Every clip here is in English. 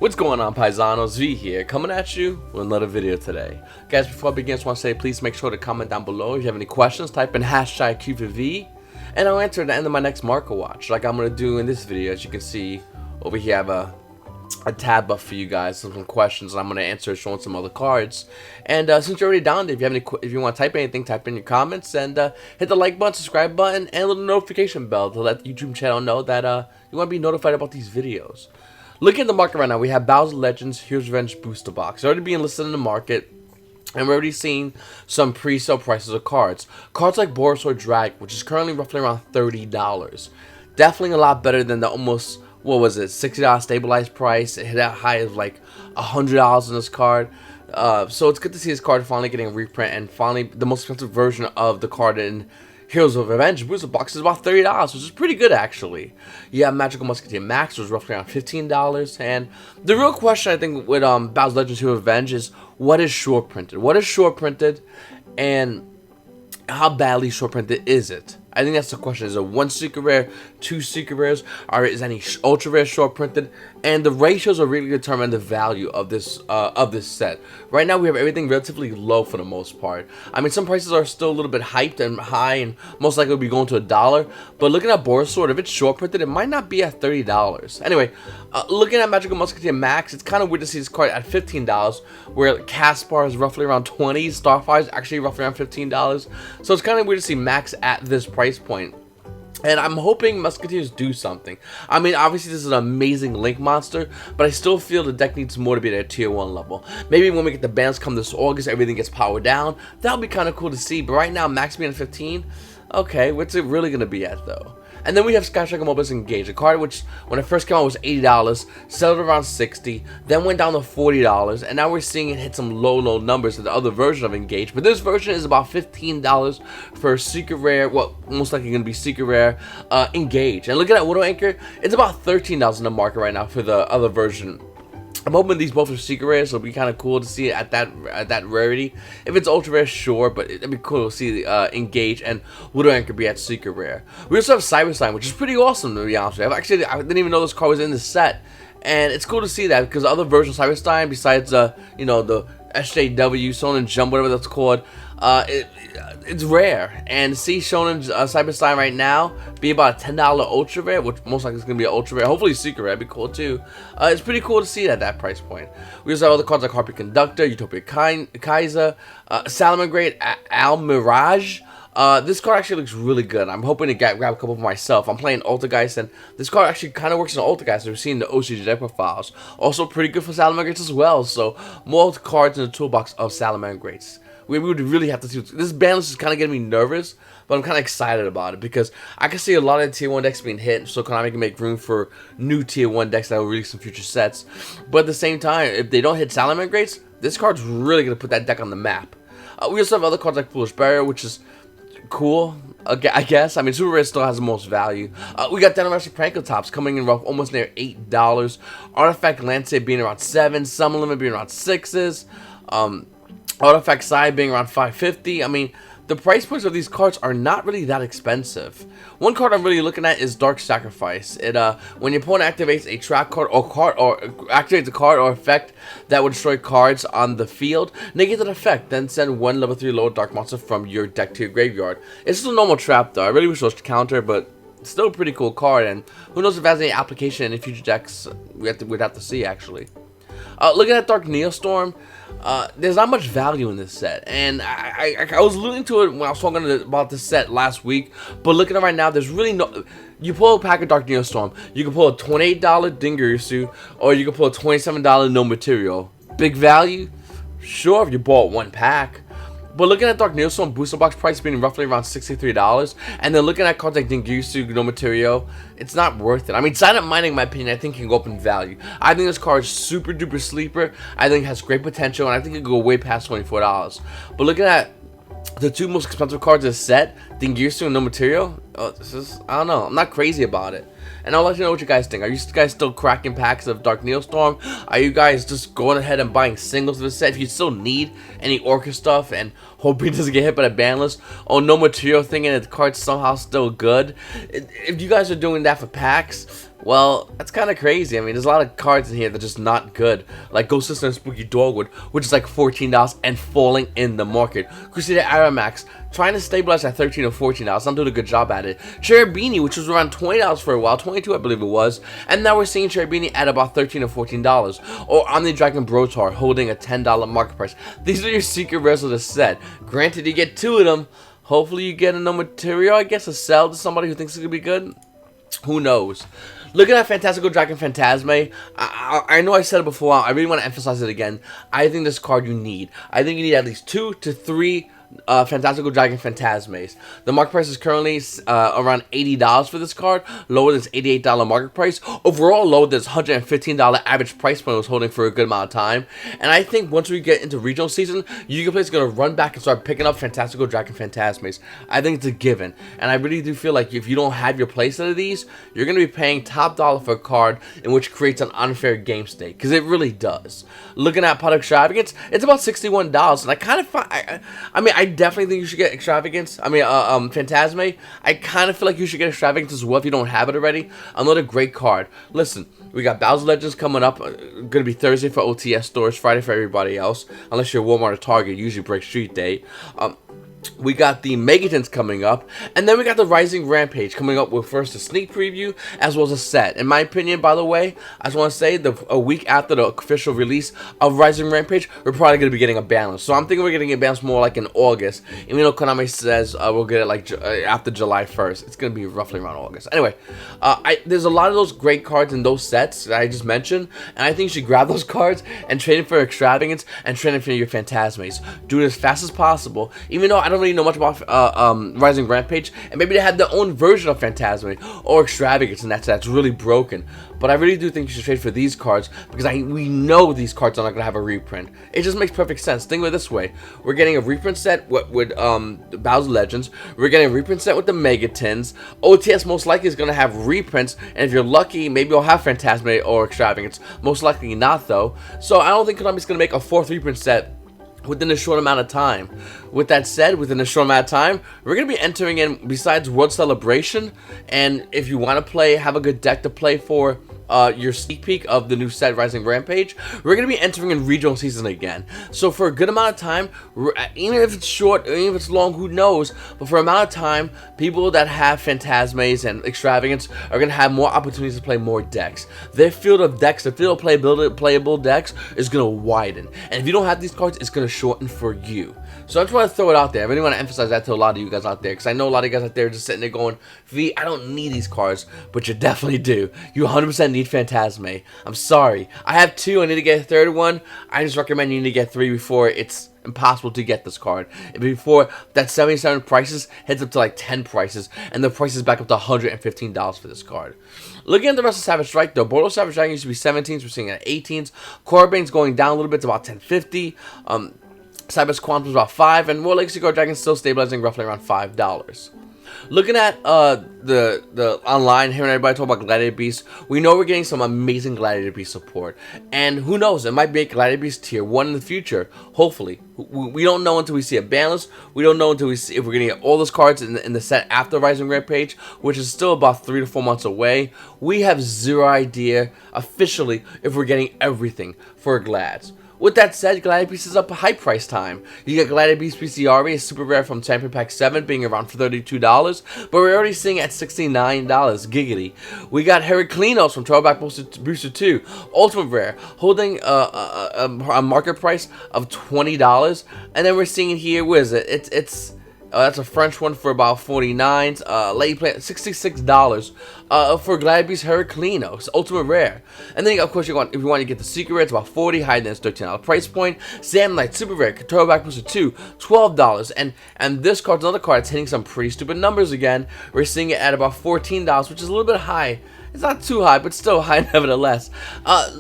What's going on, paisanos? V here, coming at you with another video today. Guys, before I begin, I just want to say please make sure to comment down below. If you have any questions, type in hashtag Q4V, and I'll answer at the end of my next market watch, like I'm going to do in this video. As you can see over here, I have a tab up for you guys, some questions, and I'm going to answer showing some other cards. And since you're already down there, if you want to type anything, type in your comments, and hit the like button, subscribe button, and a little notification bell to let the YouTube channel know that you want to be notified about these videos. Looking at the market right now, we have Bowser Legends Heroes Revenge Booster Box already being listed in the market, and we're already seeing some pre-sale prices of cards. Cards like Boros Drag, which is currently roughly around $30. Definitely a lot better than the almost, what was it, $60 stabilized price. It hit that high of like $100 in this card. So it's good to see this card finally getting a reprint, and finally the most expensive version of the card in Heroes of Revenge Booster Box is about $30, which is pretty good actually. You have Magical Musketeer Max, which was roughly around $15, and the real question I think with Bowser Legends Heroes of Revenge is what is short printed? What is short printed, and how badly short printed is it? I think that's the question. Is it one secret rare, two secret rares, or is any ultra rare short printed? And the ratios are really determine the value of this set. Right now we have everything relatively low for the most part. I mean, some prices are still a little bit hyped and high, and most likely will be going to $1. But looking at Boros Sword, if it's short printed, it might not be at $30. Anyway, looking at Magical Musketeer Max, it's kind of weird to see this card at $15, where Caspar is roughly around $20, Starfire is actually roughly around $15. So it's kind of weird to see Max at this price point. And I'm hoping Musketeers do something. I mean, obviously this is an amazing Link monster, but I still feel the deck needs more to be at a tier 1 level. Maybe when we get the bans come this August, everything gets powered down. That'll be kind of cool to see, but right now, Max being at 15, okay, what's it really going to be at though? And then we have Sky Striker Mobius Engage, a card which, when it first came out, was $80, settled around $60, then went down to $40, and now we're seeing it hit some low numbers in the other version of Engage. But this version is about $15 for a secret rare, well, most likely going to be secret rare, Engage. And looking at Widow Anchor, it's about $13 in the market right now for the other version. I'm hoping these both are secret rares, so it'll be kind of cool to see it at that rarity. If it's ultra rare, sure, but it'd be cool to see Engage and Widow Anchor be at secret rare. We also have Cyber Slime, which is pretty awesome to be honest with you. I didn't even know this card was in the set, and it's cool to see that because the other versions of Cyber Slime, besides you know, the SJW, Shonen Jump, whatever that's called, it's rare. And to see Shonen Cyber Slime right now be about a $10 ultra rare, which most likely is going to be an ultra rare, hopefully secret rare, that'd be cool too. It's pretty cool to see it at that price point. We also have other cards like Harpy Conductor, Utopia Kaiser, Salamangreat, Al Mirage. This card actually looks really good. I'm hoping to grab a couple for myself. I'm playing Ultigeist, and this card actually kind of works in Ultigeist. We've seen the OCG deck profiles. Also pretty good for Salamangreats as well. So more cards in the toolbox of Salamangreats. We would really have to see. This ban list is kind of getting me nervous, but I'm kind of excited about it because I can see a lot of the tier 1 decks being hit, so Konami can make room for new tier 1 decks that will release some future sets. But at the same time, if they don't hit Salamangreats, this card's really going to put that deck on the map. We also have other cards like Foolish Barrier, which is cool, I guess. I mean, Super Rare still has the most value. We got Denomaster Prankotops coming in rough, almost near $8. Artifact Landscape being around $7. Summon Limit being around $6. Artifact Side being around $5.50. I mean, the price points of these cards are not really that expensive. One card I'm really looking at is Dark Sacrifice. It when your opponent activates a trap card or activates a card or effect that would destroy cards on the field, negate that effect, then send one level 3 lower dark monster from your deck to your graveyard. It's still a normal trap though. I really wish it was counter, but it's still a pretty cool card, and who knows if it has any application in any future decks. We'd have to see actually. Looking at Dark Neostorm, there's not much value in this set, and I was alluding to it when I was talking about this set last week, but looking at it right now, there's really no. You pull a pack of Dark Neostorm, you can pull a $28 Dingurusu, or you can pull a $27 No Material. Big value? Sure, if you bought one pack. But looking at Dark Neostorm booster box price being roughly around $63, and then looking at cards like Dingurusu, No Material, it's not worth it. I mean, Silent Mining, in my opinion, I think can go up in value. I think this card is super duper sleeper. I think it has great potential, and I think it can go way past $24. But looking at the two most expensive cards in the set, Dingurusu and No Material, this is, I don't know, I'm not crazy about it. And I'll let you know what you guys think. Are you guys still cracking packs of Dark Neostorm? Are you guys just going ahead and buying singles of the set if you still need any Orca stuff and hoping it doesn't get hit by the ban list? Or No Material thinking that the card's somehow still good? If you guys are doing that for packs, Well, that's kind of crazy. I mean, there's a lot of cards in here that are just not good. Like Ghost Sister and Spooky Dogwood, which is like $14 and falling in the market. Crusader Aramax, trying to stabilize at $13 or $14. I'm doing a good job at it. Cherubini, which was around $20 for a while, $22 I believe it was. And now we're seeing Cherubini at about $13 or $14. Or Omni Dragon Brotar, holding a $10 market price. These are your secret rares of the set. Granted, you get 2 of them. Hopefully you get a no material, I guess, to sell to somebody who thinks it's going to be good. Who knows? Looking at Fantastical Dragon Phantasme, I know I said it before, I really want to emphasize it again. I think this card you need. I think you need at least 2 to 3 Fantastical Dragon Phantasmes. The market price is currently around $80 for this card, lower than its $88 market price. Overall, lower than its $115 average price point it was holding for a good amount of time. And I think once we get into regional season, Yu-Gi-Oh! Play is going to run back and start picking up Fantastical Dragon Phantasmes. I think it's a given. And I really do feel like if you don't have your playset of these, you're going to be paying top dollar for a card in which creates an unfair game state. Because it really does. Looking at Pot Extravagance, it's about $61. And I kind of find, I definitely think you should get Extravagance. Phantasme. I kind of feel like you should get Extravagance as well if you don't have it already. Another great card. Listen, we got Bowser Legends coming up. Going to be Thursday for OTS stores, Friday for everybody else. Unless you're Walmart or Target, usually break street date. We got the Megatons coming up, and then we got the Rising Rampage coming up with first a sneak preview as well as a set. In my opinion, by the way, I just want to say a week after the official release of Rising Rampage, we're probably going to be getting a balance. So I'm thinking we're getting a balance more like in August, even though Konami says we'll get it like after July 1st. It's going to be roughly around August. Anyway, there's a lot of those great cards in those sets that I just mentioned, and I think you should grab those cards and trade them for Extravagance and trade them for your Phantasmes. Do it as fast as possible, even though I don't really know much about Rising Rampage, and maybe they had their own version of Phantasme or Extravagance, and that's really broken. But I really do think you should trade for these cards because we know these cards are not going to have a reprint. It just makes perfect sense. Think of it this way: we're getting a reprint set with Bowser Legends. We're getting a reprint set with the Megatons. OTS most likely is going to have reprints, and if you're lucky, maybe you'll have Phantasme or Extravagance. Most likely not, though. So I don't think Konami's going to make a 4th reprint set within a short amount of time. With that said, within a short amount of time, we're going to be entering in, besides World Celebration, and if you want to have a good deck to play for your sneak peek of the new set Rising Rampage, we're going to be entering in regional season again. So for a good amount of time, even if it's short, even if it's long, who knows, but for a amount of time, people that have Phantasmes and Extravagance are going to have more opportunities to play more decks. Their field of decks, the field of playable decks is going to widen. And if you don't have these cards, it's going to shorten for you. So I just want to throw it out there. I really want to emphasize that to a lot of you guys out there, because I know a lot of you guys out there are just sitting there going, V, I don't need these cards, but you definitely do. You 100% need Phantasme. I'm sorry. I have 2. I need to get a 3rd one. I just recommend you need to get 3 before it's impossible to get this card. Before that 77 prices heads up to like 10 prices, and the price is back up to $115 for this card. Looking at the rest of Savage Strike, though, Bordeaux Savage Dragon used to be 17s, we're seeing it at 18s. Corbane's going down a little bit to about 1050. Cyber's Quantum's about 5, and War Legacy Guard Dragon's still stabilizing roughly around $5. Looking at the online, hearing everybody talk about Gladiator Beast, we know we're getting some amazing Gladiator Beast support. And who knows, it might make Gladiator Beast tier 1 in the future, hopefully. We don't know until we see a balance. We don't know until we see if we're going to get all those cards in the set after Rising Rampage, which is still about 3 to 4 months away. We have zero idea, officially, if we're getting everything for Glads. With that said, Gladiator Beast is up a high price time. You get Gladiator Beast PCRE, a super rare from Champion Pack 7, being around for $32, but we're already seeing it at $69, giggity. We got Heraclinos from Throwback Booster 2, ultimate rare, holding a market price of $20, and then we're seeing here, what is it? That's a French one for about $49. Lady play $66 for Gladiator Beast Heraclinos, ultimate rare. And then of course if you want to get the secret rare, it's about $40, higher than its $13 price point. Sam Knight super rare, Throwback Booster 2, $12. And this card's another card that's hitting some pretty stupid numbers again. We're seeing it at about $14, which is a little bit high. It's not too high, but still high nevertheless.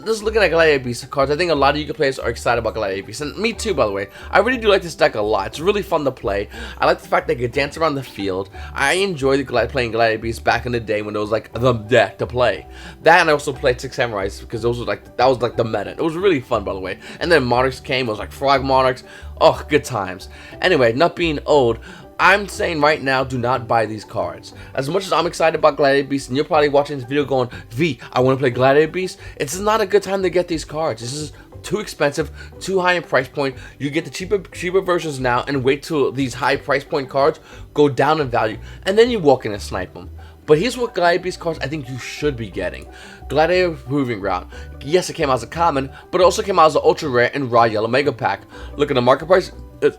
Just looking at Gladiator Beast cards, I think a lot of Yu-Gi-Oh! Players are excited about Gladiator Beast. And me too, by the way. I really do like this deck a lot. It's really fun to play. I like the fact that you can dance around the field. I enjoyed playing Gladiator Beast back in the day when it was like the deck to play. That, and I also played Six Samurais because that was like the meta. It was really fun, by the way. And then Monarchs came. It was like Frog Monarchs. Oh, good times. Anyway, not being old, I'm saying right now, do not buy these cards. As much as I'm excited about Gladiator Beast, and you're probably watching this video going, V, I want to play Gladiator Beast, it's not a good time to get these cards. This is too expensive, too high in price point. You get the cheaper versions now and wait till these high price point cards go down in value, and then you walk in and snipe them. But here's what Gladiator Beast cards I think you should be getting. Gladiator Proving Ground. Yes, it came out as a common, but it also came out as an ultra rare and raw yellow mega pack. Look at the market price. It's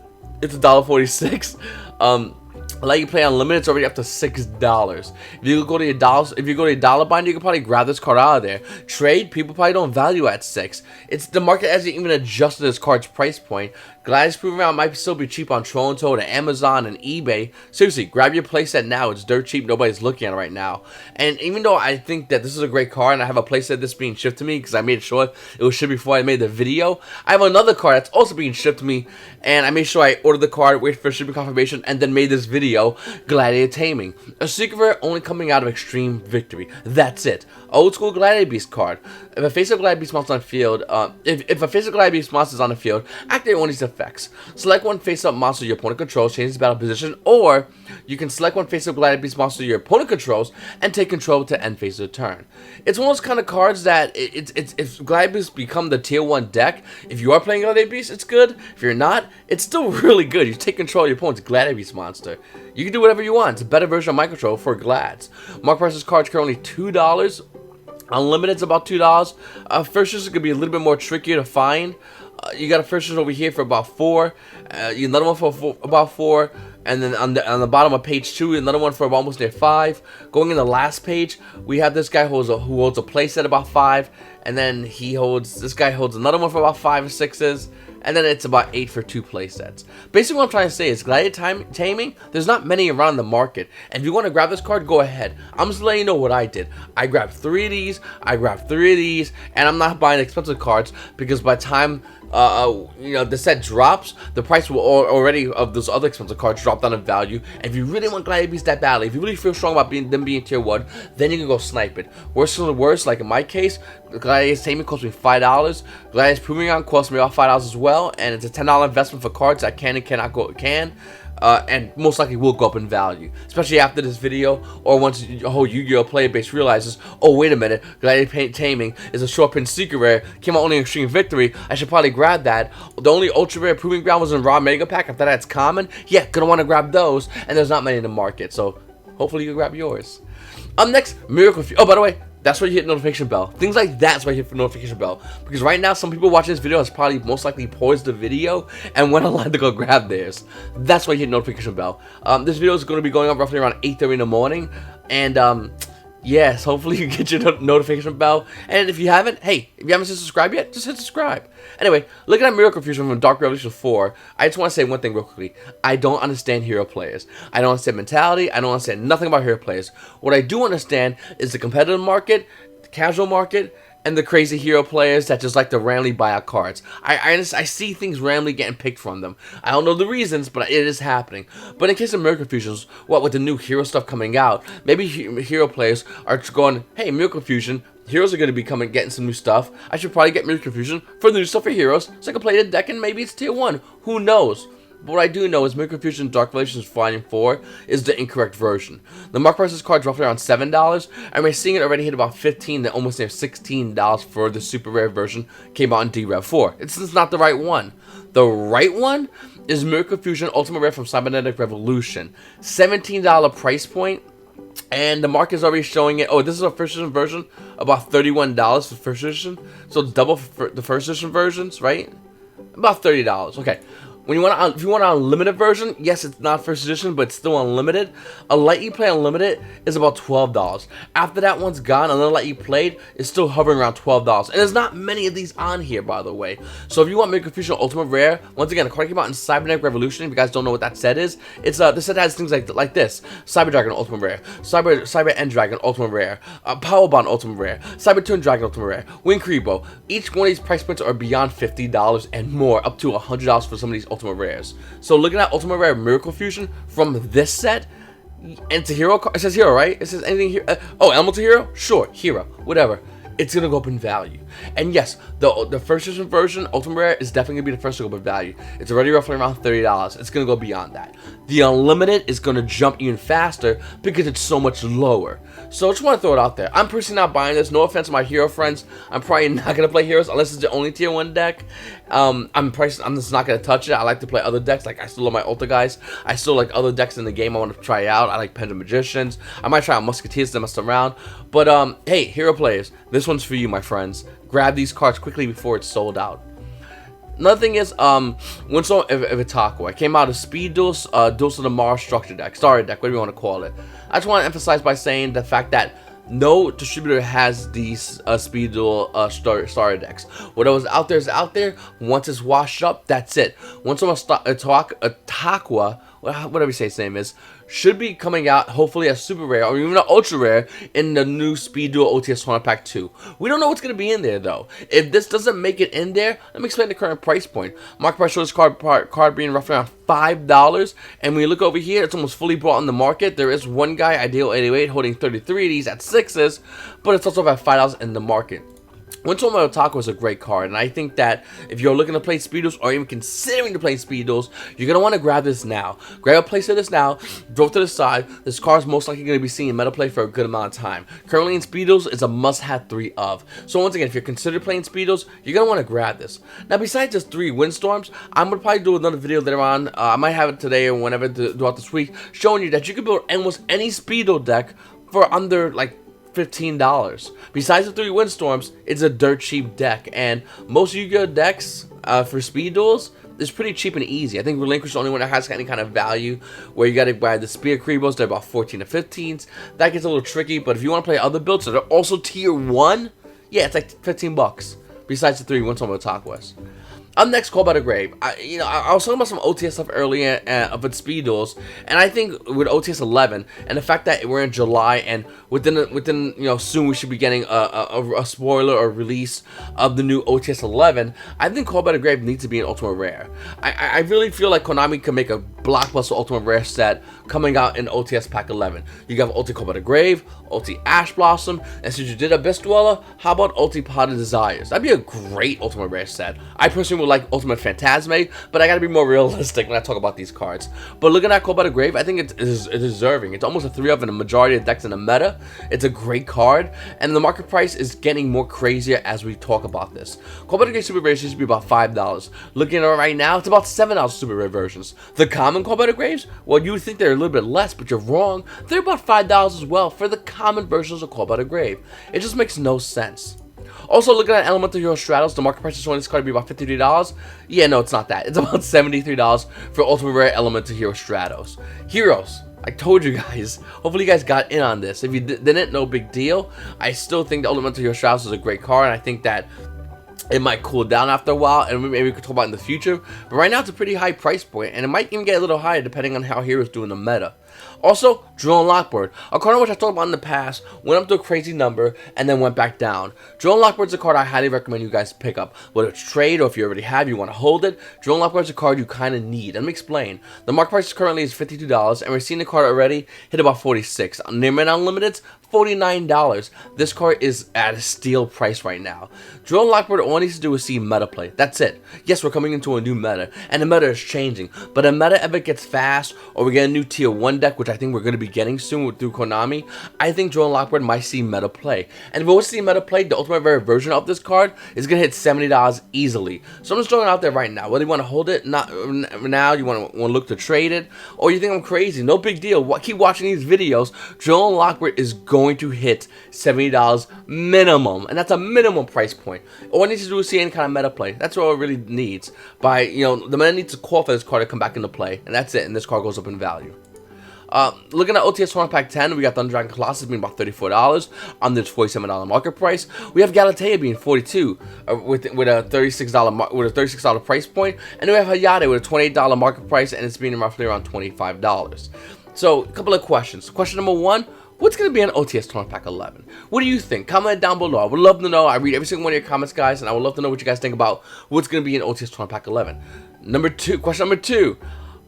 $1.46. Let you play unlimited. It's already up to $6. If you go to your dollar binder, you can probably grab this card out of there. Trade, people probably don't value at $6. It's the market hasn't even adjusted this card's price point. Gladiator's Proving Ground might still be cheap on Toronto and Amazon and eBay. Seriously, grab your playset now. It's dirt cheap. Nobody's looking at it right now. And even though I think that this is a great card and I have a playset of this being shipped to me because I made sure it was shipped before I made the video, I have another card that's also being shipped to me, and I made sure I ordered the card, waited for shipping confirmation, and then made this video, Gladiator Taming. A secret rare only coming out of Extreme Victory. That's it. Old school Gladiator Beast card. If a face of Gladiator Beast monster on the field, if a face of Gladiator Beast monster is on the field, activate one of these effects. Select one face-up monster your opponent controls, change its battle position, or you can select one face-up Gladiator Beast monster your opponent controls and take control to end phase of the turn. It's one of those kind of cards that if Gladiator Beast become the tier 1 deck, if you are playing Gladiator Beast, it's good. If you're not, it's still really good. You take control of your opponent's Gladiator Beast monster. You can do whatever you want. It's a better version of my control for Glads. Mark prices cards currently $2. Unlimited's about $2. First edition could be a little bit more trickier to find. You got a first edition over here for about $4. Another one for about $4. And then on the bottom of page 2, another one for almost near $5. Going in the last page, we have this guy who holds a playset about $5. And then this guy holds another one for about 5 or 6s. And then it's about 8 for 2 playsets. Basically what I'm trying to say is Gladiator Taming, there's not many around the market. And if you want to grab this card, go ahead. I'm just letting you know what I did. I grabbed 3 of these, I grabbed 3 of these, and I'm not buying expensive cards because by the time the set drops, the price will already of those other expensive cards drop down in value. And if you really want Gladiator Beast that badly, if you really feel strong about them being tier 1, then you can go snipe it. Worst of the worst, like in my case, Gladiator Taming cost me $5. Gladiator's Proving Ground cost me about $5 as well, and it's a $10 investment for cards that can and cannot go and most likely will go up in value, especially after this video or once the whole Yu-Gi-Oh player base realizes, oh wait a minute, Gladiator Taming is a short pin secret rare, came out only in Extreme Victory, I should probably grab that. The only ultra rare Proving Ground was in Raw Mega Pack. After that's common, yeah, gonna want to grab those, and there's not many in the market, so hopefully you can grab yours. Up next, Miracle Fusion. Oh, by the way, that's why you hit notification bell. Things like that's why you hit the notification bell. Because right now, some people watching this video has probably most likely paused the video and went online to go grab theirs. That's why you hit notification bell. This video is going to be going up roughly around 8:30 in the morning. And yes, hopefully you get your notification bell. And if you haven't, hey, if you haven't hit subscribe yet, just hit subscribe. Anyway, looking at Miracle Fusion from Dark Revolution 4, I just want to say one thing real quickly. I don't understand hero players. I don't understand mentality. I don't understand nothing about hero players. What I do understand is the competitive market, the casual market, and the crazy hero players that just like to randomly buy out cards. I see things randomly getting picked from them. I don't know the reasons, but it is happening. But in case of Miracle Fusions, what with the new hero stuff coming out, maybe hero players are going, hey, Miracle Fusion, heroes are going to be getting some new stuff. I should probably get Miracle Fusion for the new stuff for heroes, so I can play the deck and maybe it's tier 1. Who knows? But what I do know is Miracle Fusion Dark Revelations Volume 4 is the incorrect version. The mark price of this card is roughly around $7, and we're seeing it already hit about $15 to almost near $16 for the super rare version. Came out in D-Rev 4. It's not the right one. The right one is Miracle Fusion Ultimate Rare from Cybernetic Revolution. $17 price point. And the market is already showing it. Oh, this is a first edition version, about $31 for first edition. So double for the first edition versions, right? About $30. Okay. If you want an unlimited version, yes, it's not first edition, but it's still unlimited. A Light You Play Unlimited is about $12. After that one's gone, another Light You Played is still hovering around $12. And there's not many of these on here, by the way. So if you want Miracle Fusion Ultimate Rare, once again, the card came out in Cybernetic Revolution. If you guys don't know what that set is, it's this set has things like this: Cyber Dragon Ultimate Rare, Cyber End Dragon Ultimate Rare, Power Bond Ultimate Rare, Cyber Twin Dragon Ultimate Rare, Wing Kribo. Each one of these price points are beyond $50 and more, up to $100 for some of these Ultimate Rares. So looking at Ultimate Rare Miracle Fusion from this set, and it's a hero card. It says hero, right? It says anything here. Oh, Elemental Hero? Sure, hero, whatever. it's gonna go up in value. And yes, the first edition version, Ultimate Rare, is definitely gonna be the first to go up in value. It's already roughly around $30. It's gonna go beyond that. The Unlimited is gonna jump even faster because it's so much lower. So I just want to throw it out there. I'm personally not buying this. No offense to my hero friends. I'm probably not gonna play heroes unless it's the only tier 1 deck. I'm just not gonna touch it. I like to play other decks. Like, I still love my Ulta guys. I still like other decks in the game I want to try out. I like Pendulum Magicians. I might try out Musketeers to mess around. But hey, hero players, this one's for you, my friends. Grab these cards quickly before it's sold out. Another thing is, Winslow Ivitako. I came out of Speed Duels, Duels of the Mars structure deck, starter deck, whatever you want to call it. I just want to emphasize by saying the fact that no distributor has these Speed Duel starter decks. What was out there is out there. Once it's washed up, that's it. Once Itakwa, whatever you say his name is, should be coming out hopefully as super rare or even an ultra rare in the new Speed Duel OTS Tournament Pack 2. We don't know what's going to be in there though. If this doesn't make it in there, let me explain the current price point. Market price shows this card being roughly around $5, and when you look over here, it's almost fully bought on the market. There is one guy, Ideal 808, holding 33 of these at 6s, but it's also about $5 in the market. Winslow Ivitako is a great card, and I think that if you're looking to play Speed Duels or even considering to play Speed Duels, you're going to want to grab this now. Grab a place of this now, throw it to the side. This card is most likely going to be seen in meta play for a good amount of time. Currently in Speed Duels, it's a must-have 3 of. So once again, if you're considering playing Speed Duels, you're going to want to grab this. Now, besides just 3 Windstorms, I'm going to probably do another video later on. I might have it today or whenever throughout this week, showing you that you can build almost any Speed Duel deck for under, like, $15. Besides the 3 Windstorms, it's a dirt cheap deck, and most Yu-Gi-Oh decks for Speed Duels is pretty cheap and easy. I think Relinquish is the only one that has any kind of value, where you got to buy the Spear Kribos. They're about 14 to 15s. That gets a little tricky, but if you want to play other builds that are also tier 1, yeah, it's like 15 bucks. Besides the 3 Winstorm Ivitako. Up next, Call by the Grave. I was talking about some OTS stuff earlier with Speed Duels, and I think with OTS 11 and the fact that we're in July and within soon we should be getting a spoiler or release of the new OTS 11. I think Call by the Grave needs to be an Ultimate Rare. I really feel like Konami can make a blockbuster Ultimate Rare set coming out in OTS Pack 11. You got Ulti Call by the Grave, Ulti Ash Blossom, and since you did Abyss Dweller, how about Ulti Pot of Desires? That'd be a great Ultimate Rare set. I personally would like Ultimate Phantasme, but I gotta be more realistic when I talk about these cards. But looking at Call by the Grave, I think it's deserving. It's almost a 3 of in a majority of decks in the meta. It's a great card, and the market price is getting more crazier as we talk about this. Call by the Grave Super Rare used to be about $5. Looking at it right now, it's about $7 Super Rare versions. The common Call by the Graves, well, you would think they're a little bit less, but you're wrong. They're about $5 as well for the common versions of Call by the Grave. It just makes no sense. Also, looking at Elemental Hero Stratos, the market price is showing this card to be about $53. Yeah, no, it's not that. It's about $73 for Ultimate Rare Elemental Hero Stratos. Heroes, I told you guys. Hopefully you guys got in on this. If you didn't, no big deal. I still think the Elemental Hero Stratos is a great card, and I think that it might cool down after a while, and maybe we could talk about it in the future. But right now, it's a pretty high price point, and it might even get a little higher depending on how heroes do in the meta. Also, Drill and Lockboard, a card which I talked about in the past, went up to a crazy number and then went back down. Drill and Lockboard is a card I highly recommend you guys pick up. Whether it's trade or if you already have, you want to hold it, Drill and Lockboard is a card you kind of need. Let me explain. The market price currently is $52, and we're seeing the card already hit about $46. On Nearman Unlimited's, $49. This card is at a steal price right now. Drill and Lockboard, all it needs to do is see meta play. That's it. Yes, we're coming into a new meta, and the meta is changing. But if meta ever gets fast, or we get a new tier 1 deck, which I think we're going to be getting soon through Konami, I think Drill and Lockboard might see meta play. And if it was to see meta play, the Ultimate Rare version of this card is going to hit $70 easily. So I'm just throwing it out there right now. Whether you want to hold it not now, you want to look to trade it, or you think I'm crazy, no big deal. Keep watching these videos. Drill and Lockboard is going to hit $70 minimum, and that's a minimum price point. All it needs to do is see any kind of meta play. That's all it really needs. The meta needs to call for this card to come back into play, and that's it, and this card goes up in value. Looking at OTS Tournament Pack 10, we got Thunder Dragon Colossus being about $34 on this $47 market price. We have Galatea being $42 with a $36 price point, and then we have Hayate with a $28 market price, and it's being roughly around $25. So, a couple of questions. Question number 1. What's going to be an OTS Tournament Pack 11? What do you think? Comment down below. I would love to know. I read every single one of your comments, guys, and I would love to know what you guys think about what's going to be in OTS Tournament Pack 11. Question number 2.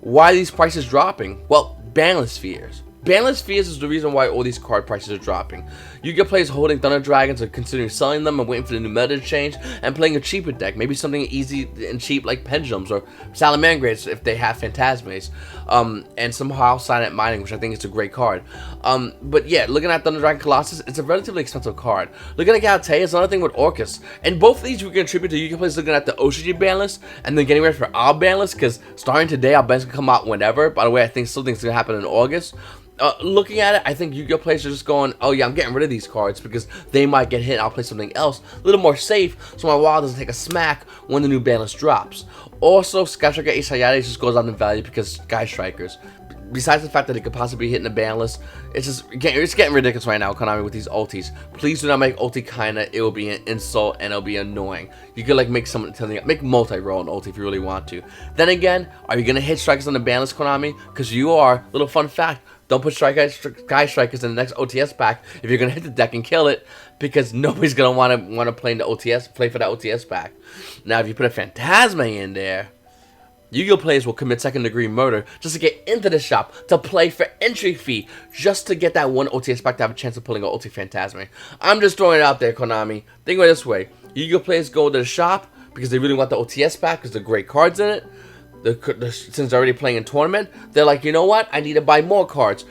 Why are these prices dropping? Well, Bandless Spheres. Banless fears is the reason why all these card prices are dropping. Yu-Gi-Oh players holding Thunder Dragons are considering selling them and waiting for the new meta to change and playing a cheaper deck, maybe something easy and cheap like Pendulums or Salamangreats if they have Phantasmes, and somehow Silent Mining, which I think is a great card. But yeah, looking at Thunder Dragon Colossus, it's a relatively expensive card. Looking at Galatea, it's another thing with Orcus, and both of these we can attribute to Yu-Gi-Oh players looking at the OCG banlist and then getting ready for our banlist, because starting today, our banlist can come out whenever. By the way, I think still think it's gonna happen in August. Looking at it, I think Yu-Gi-Oh players are just going, oh yeah, I'm getting rid of these cards because they might get hit. I'll play something else, a little more safe, so my wallet doesn't take a smack when the new ban list drops. Also, Sky Striker Ace Hayate just goes down in value because Sky Strikers. Besides the fact that it could possibly be hitting the ban list, it's getting ridiculous right now, Konami, with these ultis. Please do not make ulti kinda. It will be an insult and it'll be annoying. You could like make multi-roll an ulti if you really want to. Then again, are you gonna hit strikers on the ban list, Konami? Because you are. Little fun fact. Don't put Sky Strikers in the next OTS pack if you're gonna hit the deck and kill it, because nobody's gonna wanna play in the OTS, play for that OTS pack. Now, if you put a Phantasma in there, Yu-Gi-Oh players will commit second-degree murder just to get into the shop to play for entry fee, just to get that one OTS pack to have a chance of pulling an Ulti Phantasma. I'm just throwing it out there, Konami. Think of it this way: Yu-Gi-Oh players go to the shop because they really want the OTS pack because there are great cards in it. Since they're already playing in tournament, they're like, you know what? I need to buy more cards.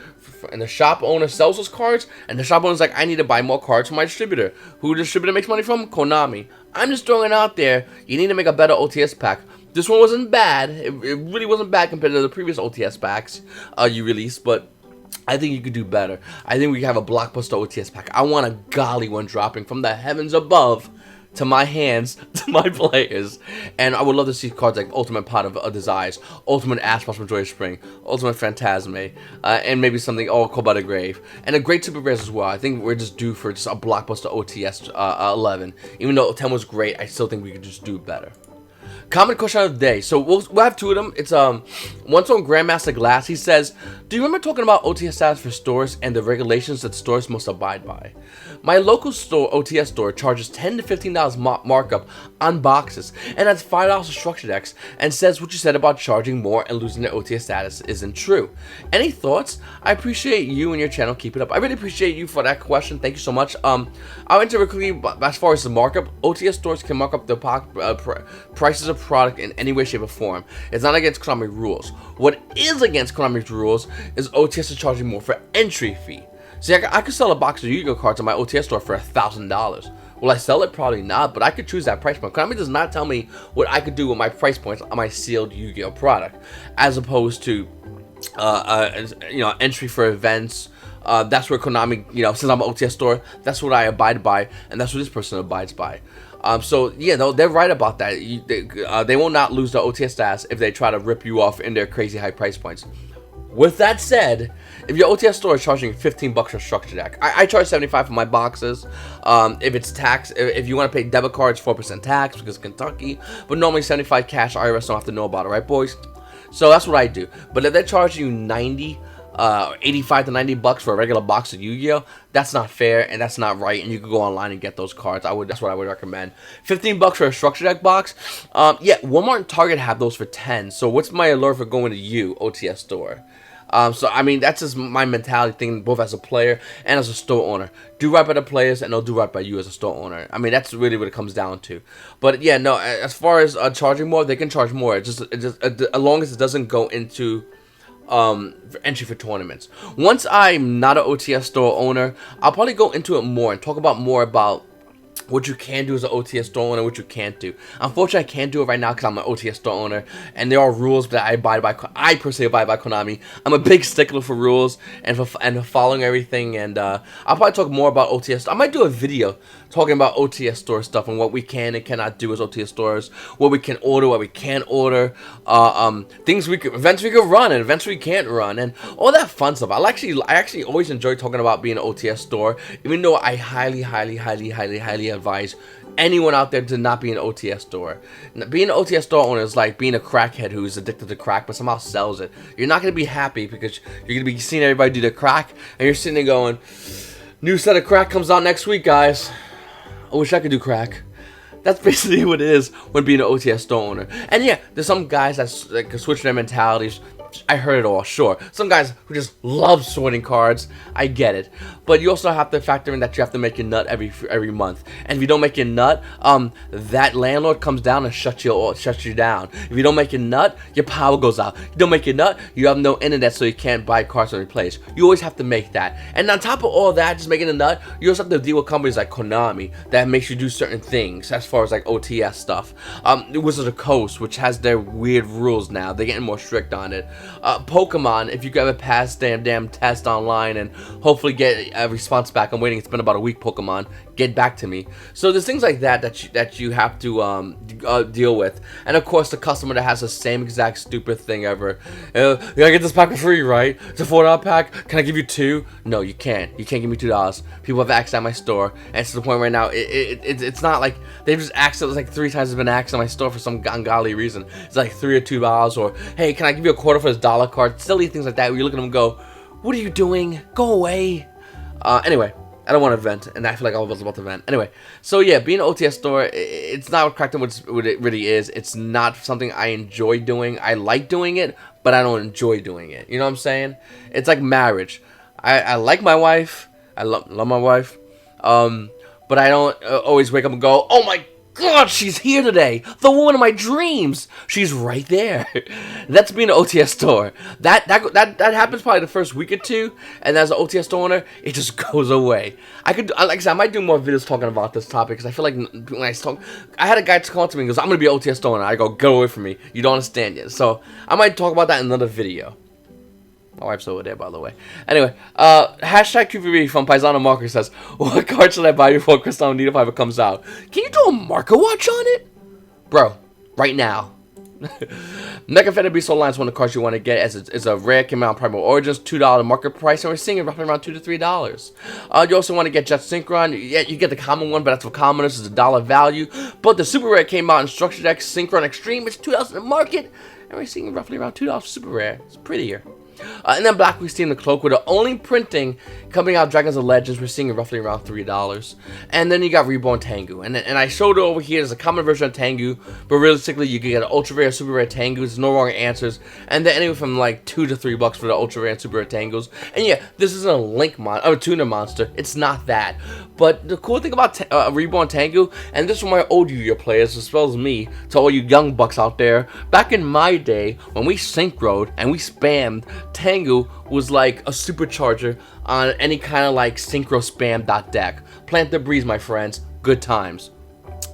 And the shop owner sells those cards, and the shop owner's like, I need to buy more cards for my distributor. Who the distributor makes money from? Konami. I'm just throwing it out there. You need to make a better OTS pack. This one wasn't bad. It really wasn't bad compared to the previous OTS packs you released, but I think you could do better. I think we have a blockbuster OTS pack. I want a golly one dropping from the heavens above to my hands, to my players. And I would love to see cards like Ultimate Pot of Desires, Ultimate Ash Blossom Joy of Spring, Ultimate Phantasme, and maybe something Called by the Grave. And a great super rares as well. I think we're just due for just a blockbuster OTS 11. Even though 10 was great, I still think we could just do better. Comment question of the day. So we'll have two of them. It's one's on Grandmaster Glass. He says, do you remember talking about OTS status for stores and the regulations that stores must abide by? My local store, OTS store, charges $10 to $15 markup on boxes and has $5 for structure decks, and says what you said about charging more and losing their OTS status isn't true. Any thoughts? I appreciate you and your channel. Keep it up. I really appreciate you for that question. Thank you so much. I'll answer quickly. As far as the markup, OTS stores can mark up the prices of product in any way, shape, or form. It's not against Konami rules. What is against Konami's rules is OTS is charging more for entry fee. See, I could sell a box of Yu-Gi-Oh cards on my OTS store for $1,000. Will I sell it? Probably not, but I could choose that price point. Konami does not tell me what I could do with my price points on my sealed Yu-Gi-Oh product, as opposed to entry for events. That's where Konami, since I'm an OTS store, that's what I abide by, and that's what this person abides by. So yeah, they're right about that. They will not lose the OTS status if they try to rip you off in their crazy high price points. With that said, if your OTS store is charging $15 for structure deck, I charge $75 for my boxes. If it's tax, if you want to pay debit cards, 4% tax because of Kentucky, but normally $75 cash, IRS don't have to know about it, right, boys? So that's what I do. But if they're charging you $85 to $90 for a regular box of Yu-Gi-Oh, that's not fair and that's not right, and you can go online and get those cards. That's what I would recommend. $15 for a structure deck box. Yeah, Walmart and Target have those for $10. So what's my allure for going to you, OTS store? So I mean, that's just my mentality thing, both as a player and as a store owner. Do right by the players, and they'll do right by you as a store owner. I mean, that's really what it comes down to. But yeah, no, as far as charging more, they can charge more. It just as long as it doesn't go into entry for tournaments. Once I'm not an OTS store owner, I'll probably go into it more and talk about what you can do as an OTS store owner, what you can't do. Unfortunately, I can't do it right now because I'm an OTS store owner, and there are rules that I abide by. I personally abide by Konami. I'm a big stickler for rules and for following everything. And I'll probably talk more about OTS. I might do a video talking about OTS store stuff and what we can and cannot do as OTS stores, what we can order, what we can't order, events we can run and events we can't run, and all that fun stuff. I actually always enjoy talking about being an OTS store, even though I highly advise anyone out there to not be an OTS store. Being an OTS store owner is like being a crackhead who's addicted to crack but somehow sells it. You're not going to be happy because you're going to be seeing everybody do the crack, and you're sitting there going, new set of crack comes out next week, guys. I wish I could do crack. That's basically what it is when being an OTS store owner. And yeah, there's some guys that can switch their mentalities, I heard it all, sure. Some guys who just love sorting cards, I get it. But you also have to factor in that you have to make your nut every month. And if you don't make your nut, that landlord comes down and shuts you down. If you don't make your nut, your power goes out. If you don't make your nut, you have no internet, so you can't buy cards in place. You always have to make that. And on top of all that, just making a nut, you also have to deal with companies like Konami that makes you do certain things as far as like OTS stuff. Wizards of the Coast, which has their weird rules now. They're getting more strict on it. Pokemon, if you could ever pass damn test online and hopefully get a response back. I'm waiting. It's been about a week. Pokemon, get back to me. So there's things like that that you have to deal with. And of course, the customer that has the same exact stupid thing ever. You gotta get this pack for free, right? It's a $4 pack. Can I give you 2? No, you can't. You can't give me $2. People have asked at my store, and it's to the point right now. It's not like they've just asked it like 3 times. It's been asked at my store for some ungodly reason. It's like $3 or $2, or hey, can I give you a quarter for this dollar card? Silly things like that. Where you look at them and go, what are you doing? Go away. Anyway. I don't want to vent, and I feel like I was about to vent. Anyway, so yeah, being an OTS store, it's not what it really is. It's not something I enjoy doing. I like doing it, but I don't enjoy doing it. You know what I'm saying? It's like marriage. I like my wife. I love my wife. But I don't always wake up and go, oh my God, she's here today. The woman of my dreams. She's right there. That's being an OTS store. That happens probably the first week or two, and as an OTS store owner, it just goes away. Like I said, I might do more videos talking about this topic because I feel like when I had a guy call to me and goes, I'm gonna be an OTS store owner. I go, get away from me. You don't understand yet. So I might talk about that in another video. My wife's over there, by the way. Anyway, hashtag QVB from Paisano Marker says, what card should I buy before Crystal Needle Fiber comes out? Can you do a marker watch on it? Bro, right now. Mecha Feder Beast Online is one of the cards you want to get, as it's a rare, came out on Primal Origins, $2 market price, and we're seeing it roughly around $2 to $3. You also want to get Jet Synchron. Yeah, you get the common one, but that's for commoners, it's $1 value. But the super rare came out in Structure Deck Synchron Extreme, it's $2 in the market, and we're seeing roughly around $2 for super rare. It's prettier. And then Black Week Steam the Cloak with the only printing coming out Dragons of Legends, we're seeing it roughly around $3. And then you got Reborn Tengu. And I showed it over here as a common version of Tengu, but realistically you can get an ultra rare, super rare Tengu. There's no longer answers. And then anywhere from like $2 to $3 for the ultra rare and super rare Tengus. And yeah, this isn't a Link tuna monster. It's not that. But the cool thing about Reborn Tengu, and this is from my old Yu-Gi-Oh players, as well as me, to all you young bucks out there, back in my day, when we synchroed and we spammed, Tengu was like a supercharger on any kind of like synchro spam deck. Plant the breeze, my friends. Good times.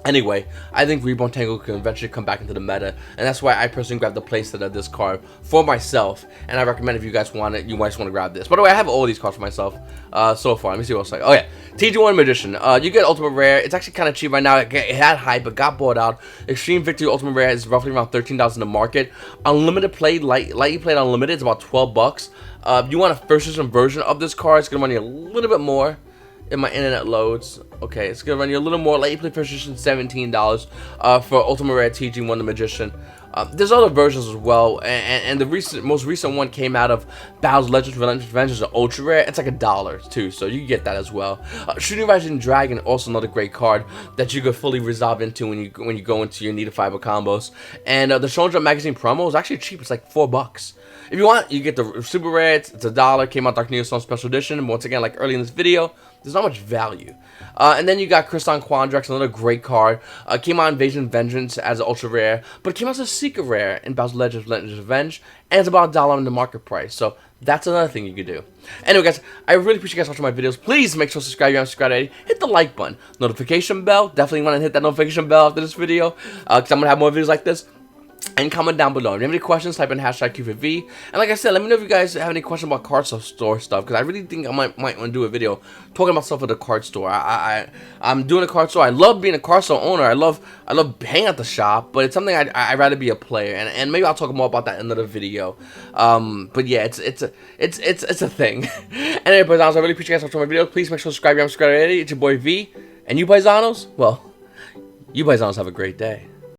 Anyway, I think Reborn Tengu can eventually come back into the meta, and that's why I personally grabbed the playset of this card for myself, and I recommend if you guys want it, you might want to grab this. By the way, I have all these cards for myself so far. Let me see what else like. Oh yeah, TG1 Magician. You get Ultimate Rare. It's actually kind of cheap right now. It had hype, but got bought out. Extreme Victory Ultimate Rare is roughly around $13 in the market. Unlimited play, lightly played unlimited, is about $12. If you want a first edition version of this card, it's gonna run you a little bit more. If my internet loads, okay, it's gonna run you a little more. Lightly played first edition, $17 for Ultimate Rare TG1 the Magician. There's other versions as well, and the most recent one came out of Battle's Legends Revenge is an ultra rare. It's like $1 too, so you can get that as well. Shooting Rising Dragon, also another great card that you could fully resolve into when you go into your Need of Fiber combos. And the Shonen Jump Magazine promo is actually cheap. It's like $4. If you want, you get the super rare. It's $1. Came out Dark Neostone Special Edition. And once again, like early in this video, there's not much value. And then you got Kriston Quandrax, another great card. Came out Invasion Vengeance as an ultra rare, but it came out as a secret rare in Battle's Legends Revenge, and it's about $1 in the market price. So that's another thing you could do. Anyway, guys, I really appreciate you guys watching my videos. Please make sure to subscribe if you haven't subscribed already. Hit the like button, notification bell. Definitely want to hit that notification bell after this video, because I'm gonna have more videos like this. And comment down below. If you have any questions, type in hashtag Q4V. And like I said, let me know if you guys have any questions about card store stuff, because I really think I might want to do a video talking about stuff at the card store. I'm doing a card store. I love being a card store owner. I love hanging at the shop, but it's something I'd rather be a player. And maybe I'll talk more about that in another video. But yeah, it's a thing. Anyway, paisanos, I really appreciate you guys watching my video. Please make sure to subscribe if you haven't subscribed already. It's your boy V. And you paisanos, well, you paisanos have a great day.